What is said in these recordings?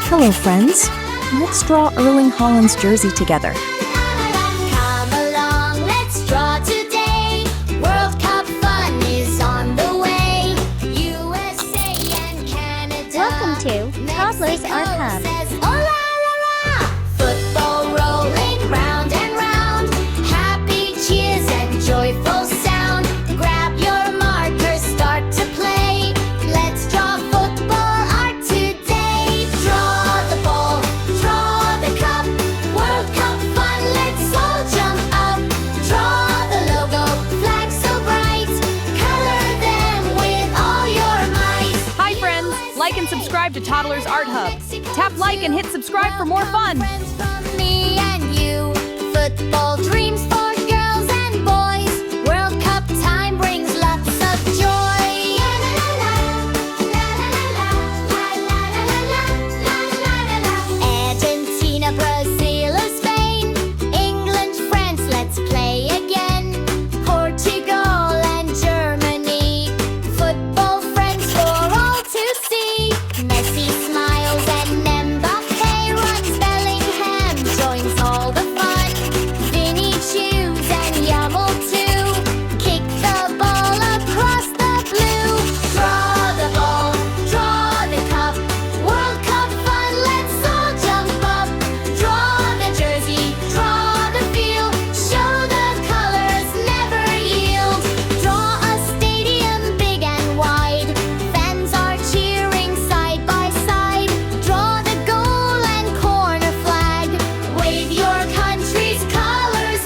Hello, friends. Let's draw Erling Haaland's jersey together. Come along, let's draw today. World Cup fun is on the way. USA and Canada. Welcome to Toddlers Art Hub. Says, oh, la, la, la. Football rolling round and round. Happy cheers and joyful sound. Grab your marker, start to play. Let's draw football art today. Draw the ball, draw the cup. World Cup fun, let's all jump up. Draw the logo, flag so bright. Color them with all your might. Hi friends, like and subscribe to Toddlers Art Hub. Tap like and hit subscribe for more fun. Friends from me and you. Football dreams for girls and boys. World Cup time brings lots of joy. Argentina, Brazil, or Spain. England, France, let's play again. Portugal and Germany. Football friends for all to see. Messi smiles and Mbappe runs. Bellingham joins all the fun. Vinny chews and Yamal too. Kick the ball across the blue. Draw the ball, draw the cup. World Cup fun, let's all jump up. Draw the jersey, draw the field. Show the colors, never yield. Draw a stadium big and wide. Fans are cheering side by side. Draw the goal and corner flag. Wave your country's colors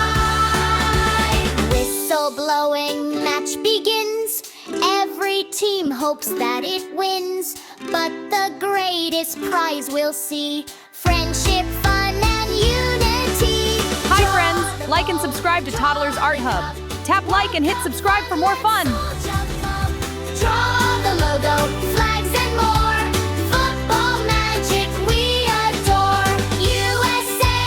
high. Whistle blowing, match begins. Every team hopes that it wins, but the greatest prize we'll see. Friendship, fun, and unity. Hi friends, like and subscribe to Toddlers Art Hub. Tap like and hit subscribe for more fun. Draw the logo, flags and more. Football magic we adore. USA,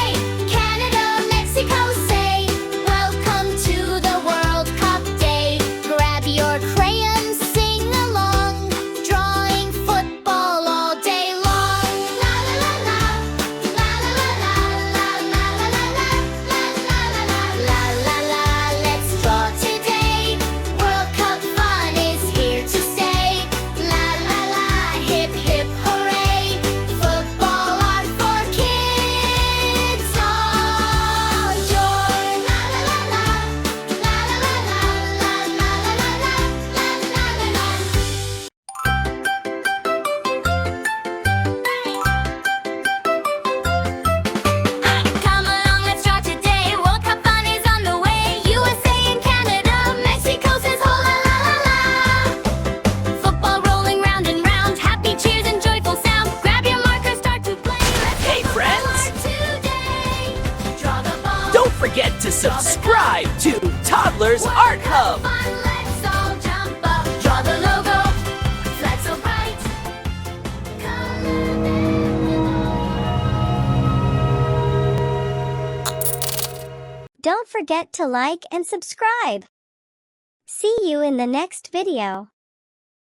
Canada, Mexico say, welcome to the World Cup day. Grab your crayons, sing along. Drawing football all day long. La la la la, la la la la, la la la la, la la la. Let's draw today. World Cup fun is here to stay. La la la, hip hip hooray. Football art for kids. All joy. La la la la, la la la la, la la la la, la la la la. Come along, let's draw today. World Cup fun is on the way. USA and Canada, Mexico says ho la la la la. Football rolling round and round. Happy cheers and joyful sound. Grab your marker, start to play. Let's Hey, draw friends. today. Draw the ball. Don't forget to subscribe to Toddlers Art Hub. Fun, let's all jump up. Draw the logo, flag so bright. Don't forget to like and subscribe. See you in the next video.